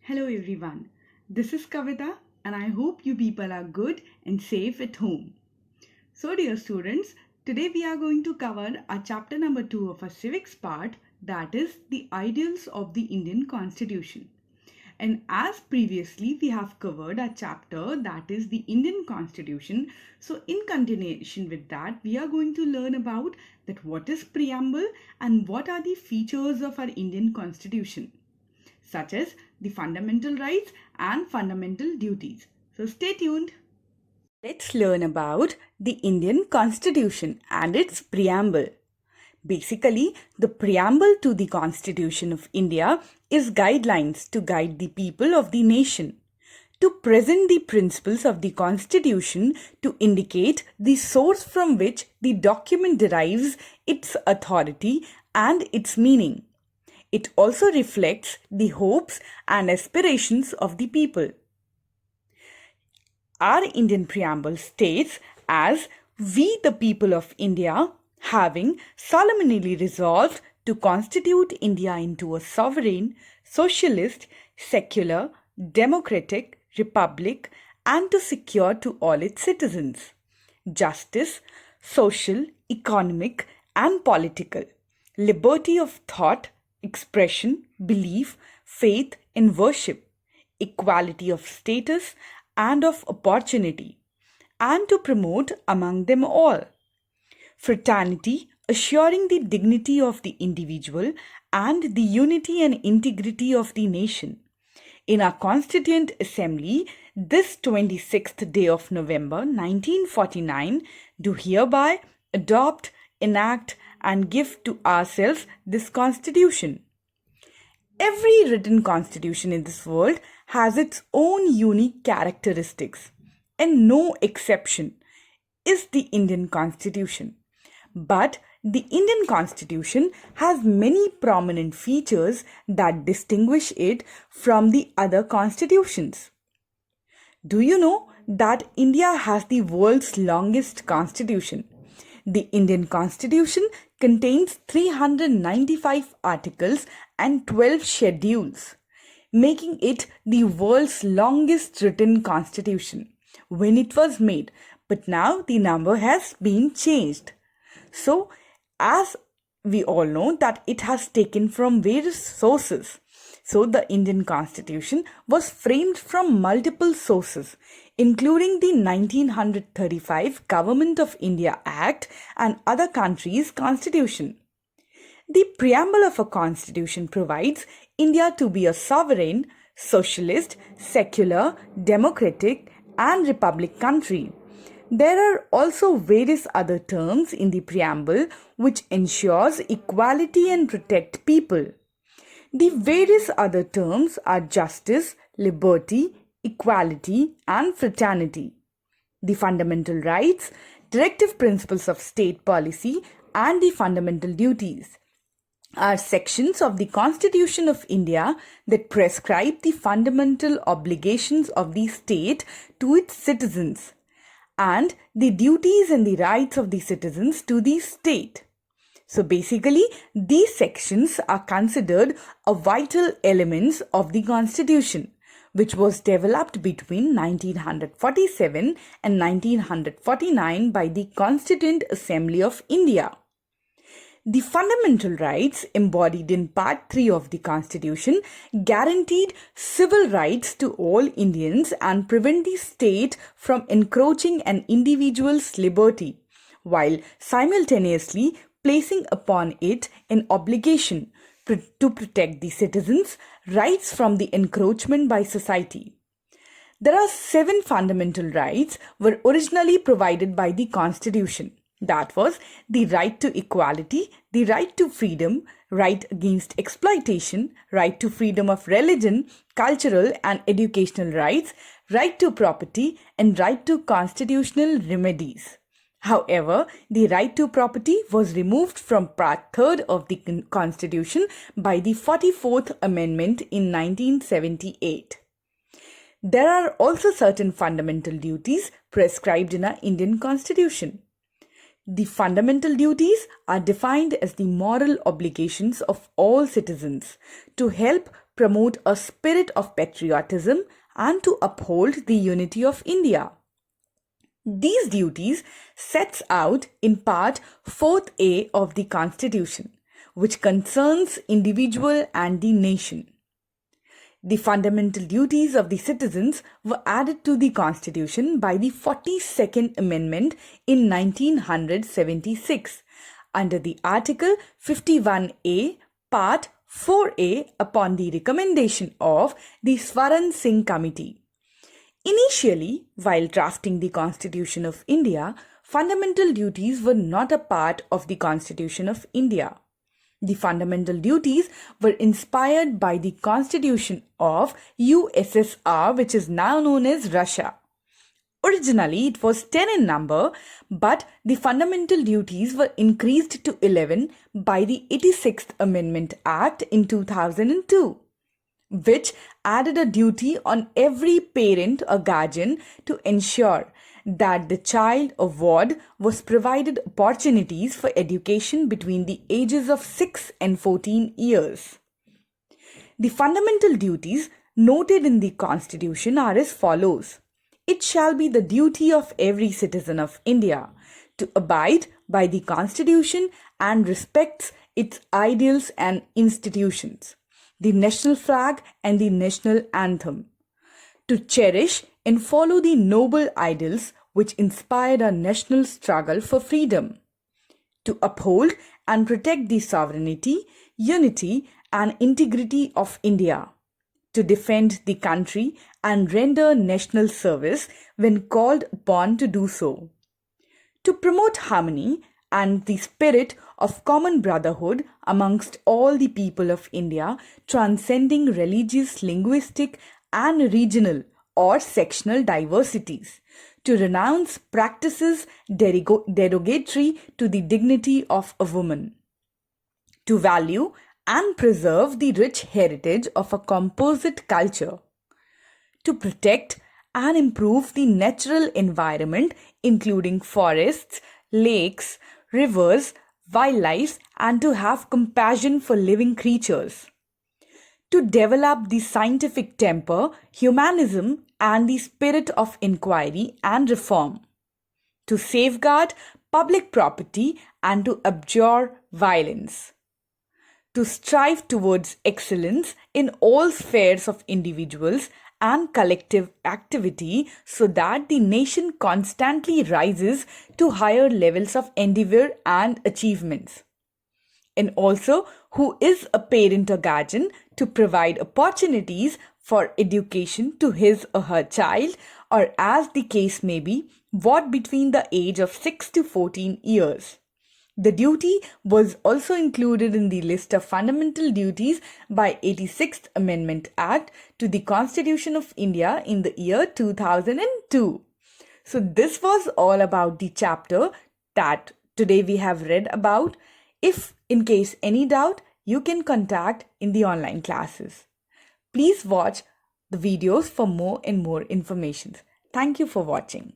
Hello everyone, this is Kavita and I hope you people are good and safe at home. So dear students, today we are going to cover our chapter number 2 of our civics part, that is the ideals of the Indian Constitution. And as previously we have covered a chapter that is the Indian Constitution. So in continuation with that, we are going to learn about that what is preamble and what are the features of our Indian Constitution, such as the fundamental rights and fundamental duties. So stay tuned. Let's learn about the Indian Constitution and its preamble. Basically, the preamble to the Constitution of India is guidelines to guide the people of the nation, to present the principles of the Constitution, to indicate the source from which the document derives its authority and its meaning. It also reflects the hopes and aspirations of the people. Our Indian preamble states, as we the people of India, having solemnly resolved to constitute India into a sovereign, socialist, secular, democratic republic, and to secure to all its citizens justice, social, economic, and political, liberty of thought, expression, belief, faith, and worship, equality of status and of opportunity, and to promote among them all fraternity, assuring the dignity of the individual and the unity and integrity of the nation. In our Constituent Assembly, this 26th day of November 1949, do hereby adopt, enact, and give to ourselves this Constitution. Every written constitution in this world has its own unique characteristics, and no exception is the Indian Constitution. But the Indian Constitution has many prominent features that distinguish it from the other constitutions. Do you know that India has the world's longest constitution? The Indian Constitution contains 395 articles and 12 schedules, making it the world's longest written constitution when it was made. But now the number has been changed. So, as we all know that it has taken from various sources. So, the Indian Constitution was framed from multiple sources, including the 1935 Government of India Act and other countries' constitution. The preamble of a constitution provides India to be a sovereign, socialist, secular, democratic, and republic country. There are also various other terms in the preamble which ensures equality and protect people. The various other terms are justice, liberty, equality, and fraternity. The fundamental rights, directive principles of state policy, and the fundamental duties are sections of the Constitution of India that prescribe the fundamental obligations of the state to its citizens and the duties and the rights of the citizens to the state. So basically, these sections are considered a vital elements of the Constitution, which was developed between 1947 and 1949 by the Constituent Assembly of India. The fundamental rights embodied in Part 3 of the Constitution guaranteed civil rights to all Indians and prevent the state from encroaching an individual's liberty, while simultaneously placing upon it an obligation to protect the citizens' rights from the encroachment by society. There are 7 fundamental rights were originally provided by the Constitution. That was the right to equality, the right to freedom, right against exploitation, right to freedom of religion, cultural and educational rights, right to property, and right to constitutional remedies. However, the right to property was removed from Part 3 of the Constitution by the 44th Amendment in 1978. There are also certain fundamental duties prescribed in our Indian Constitution. The fundamental duties are defined as the moral obligations of all citizens to help, promote a spirit of patriotism, and to uphold the unity of India. These duties sets out in Part 4th A of the Constitution, which concerns individual and the nation. The fundamental duties of the citizens were added to the Constitution by the 42nd Amendment in 1976 under the Article 51A, Part 4A upon the recommendation of the Swaran Singh Committee. Initially, while drafting the Constitution of India, fundamental duties were not a part of the Constitution of India. The fundamental duties were inspired by the Constitution of USSR, which is now known as Russia. Originally, it was 10 in number, but the fundamental duties were increased to 11 by the 86th Amendment Act in 2002, which added a duty on every parent or guardian to ensure that the child or ward was provided opportunities for education between the ages of 6 and 14 years. The fundamental duties noted in the Constitution are as follows. It shall be the duty of every citizen of India to abide by the Constitution and respects its ideals and institutions, the national flag and the national anthem, to cherish and follow the noble ideals which inspired our national struggle for freedom, to uphold and protect the sovereignty, unity, and integrity of India, to defend the country and render national service when called upon to do so, to promote harmony and the spirit of common brotherhood amongst all the people of India, transcending religious, linguistic, and regional or sectional diversities, to renounce practices derogatory to the dignity of a woman, to value and preserve the rich heritage of a composite culture, to protect and improve the natural environment, including forests, lakes, rivers, wildlife, and to have compassion for living creatures, to develop the scientific temper, humanism, and the spirit of inquiry and reform, to safeguard public property and to abjure violence, to strive towards excellence in all spheres of individuals and collective activity so that the nation constantly rises to higher levels of endeavor and achievements. And also, who is a parent or guardian, to provide opportunities for education to his or her child, or as the case may be, what between the age of 6 to 14 years. The duty was also included in the list of fundamental duties by 86th Amendment Act to the Constitution of India in the year 2002. So this was all about the chapter that today we have read about. If in case any doubt, you can contact in the online classes. Please watch the videos for more and more information. Thank you for watching.